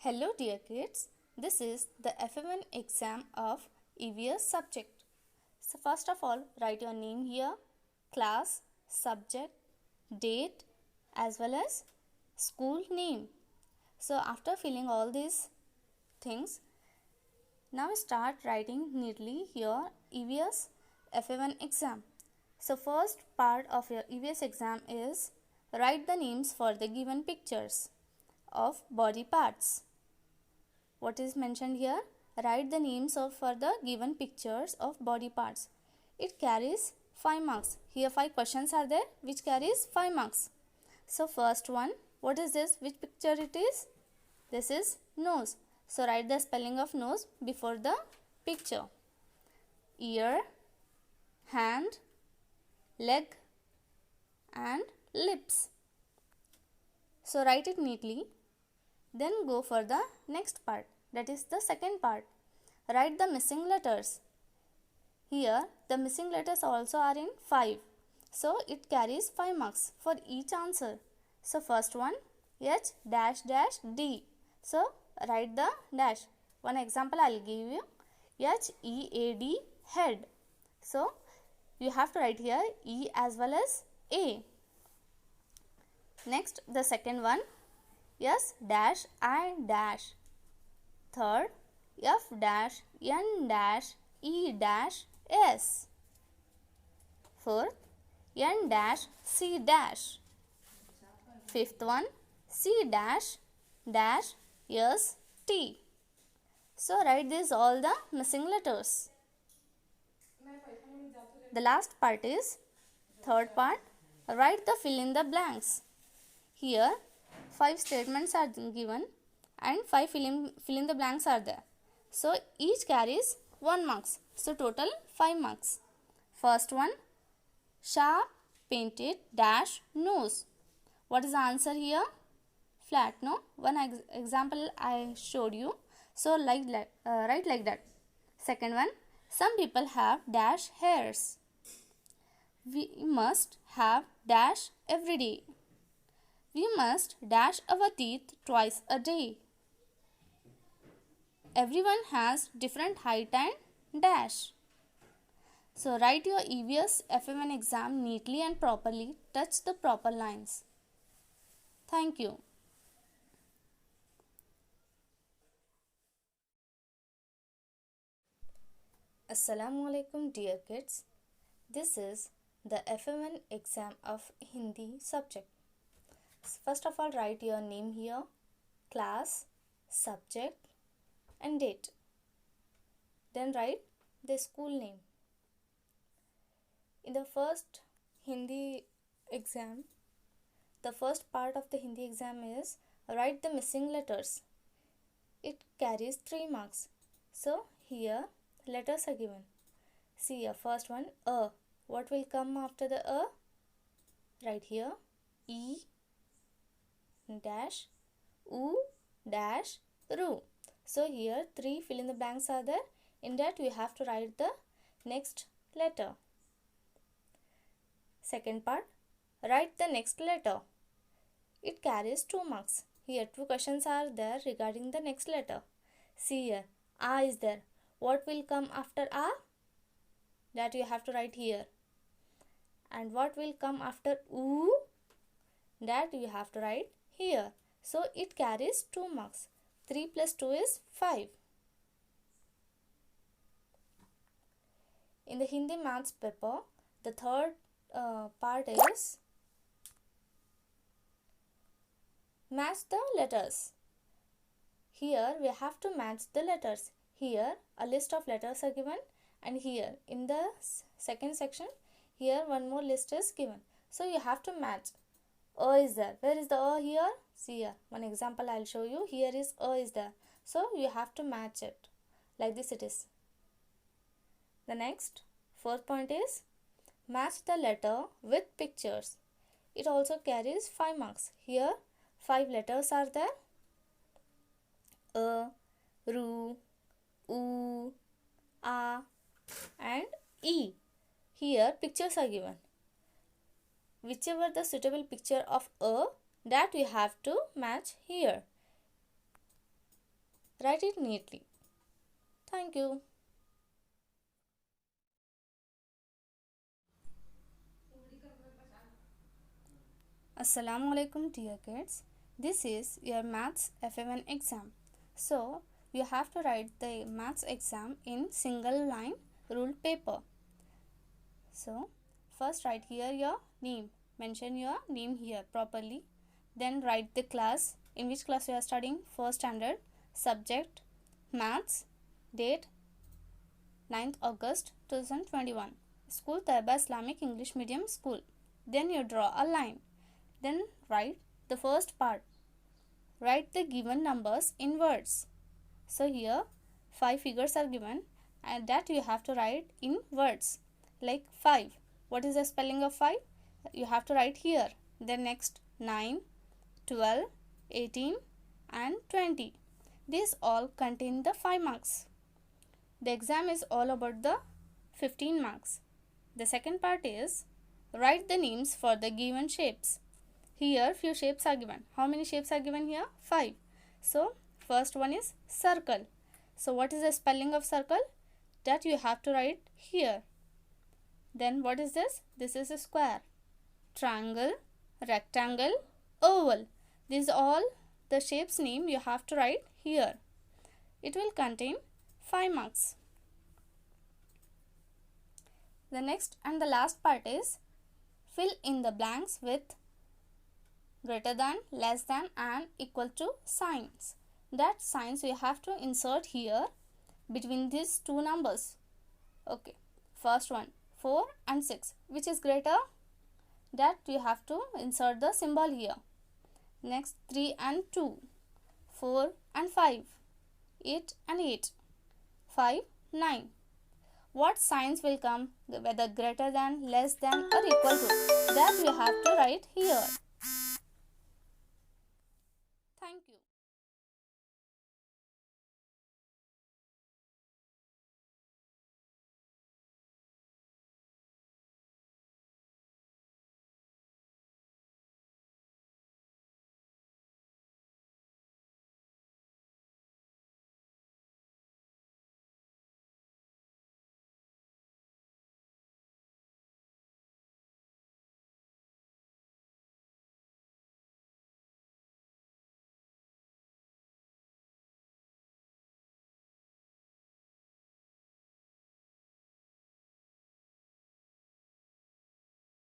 Hello dear kids, this is the FA1 exam of EVS subject. So first of all, write your name here, class, subject, date as well as school name. So after filling all these things, now start writing neatly your EVS FA1 exam. So first part of your EVS exam is write the names for the given pictures of body parts. What is mentioned here? Write the names for the given pictures of body parts. It carries 5 marks. Here 5 questions are there which carries 5 marks. So first one, what is this? Which picture it is? This is nose. So write the spelling of nose before the picture. Ear, hand, leg and lips. So write it neatly. Then go for the next part, that is the second part. Write the missing letters. Here the missing letters also are in 5. So it carries 5 marks for each answer. So first one, H dash dash D. So write the dash. One example I will give you. HEAD, head. So you have to write here E as well as A. Next the second one, S dash I dash. Third, F dash N dash E dash S. Fourth, N dash C dash. Fifth one, C dash dash S T. So write these all the missing letters. The last part is third part. Write the fill in the blanks. Here 5 statements are given and 5 fill in the blanks are there. So each carries 1 marks. So total 5 marks. First one, sharp painted dash nose. What is the answer here? Flat, no? One example I showed you. So write like that. Second one, some people have dash hairs. We must have dash every day. We must dash our teeth twice a day. Everyone has different height and dash. So write your EVS FA1 exam neatly and properly. Touch the proper lines. Thank you. Assalamualaikum dear kids. This is the FA1 exam of Hindi subject. First of all, write your name here, class, subject and date. Then write the school name. In the first Hindi exam, the first part of the Hindi exam is write the missing letters. It carries 3 marks. So here letters are given. See here, first one, A. What will come after the A? Right here, E dash U dash Ru. So here 3 fill in the blanks are there. In that we have to write the next letter. Second part, write the next letter. It carries 2 marks. Here 2 questions are there regarding the next letter. See here, A is there. What will come after A? That you have to write here. And what will come after U? That you have to write here. So it carries 2 marks. 3 plus 2 is 5. In the Hindi maths paper, the third part is match the letters. Here we have to match the letters. Here a list of letters are given and here in the second section, here one more list is given. So you have to match. A is there. Where is the A here? See here. One example I will show you. Here is A is there. So you have to match it. Like this it is. The next, fourth point is match the letter with pictures. It also carries 5 marks. Here 5 letters are there. A, Ru, U, A and E. Here pictures are given. Whichever the suitable picture of A, that we have to match here. Write it neatly. Thank you. Assalamu alaikum dear kids. This is your maths FA1 exam. So you have to write the maths exam in single line ruled paper. So first write here your name. Mention your name here properly. Then write the class, in which class you are studying, first standard, subject, maths, date 9th August 2021. School Taiba Islamic English Medium School. Then you draw a line. Then write the first part. Write the given numbers in words. So here 5 figures are given and that you have to write in words. Like 5. What is the spelling of 5? You have to write here. Then next 9, 12, 18 and 20. These all contain the 5 marks. The exam is all about the 15 marks. The second part is write the names for the given shapes. Here few shapes are given. How many shapes are given here? 5. So first one is circle. So what is the spelling of circle? That you have to write here. Then what is this? This is a square. Triangle, rectangle, oval. These all the shapes name you have to write here. It will contain 5 marks. The next and the last part is fill in the blanks with greater than, less than and equal to signs. That signs we have to insert here between these two numbers. Okay, first one 4 and 6. Which is greater? That you have to insert the symbol here. Next 3 and 2, 4 and 5, 8 and 8, 5, 9. What signs will come? Whether greater than, less than or equal to. That we have to write here.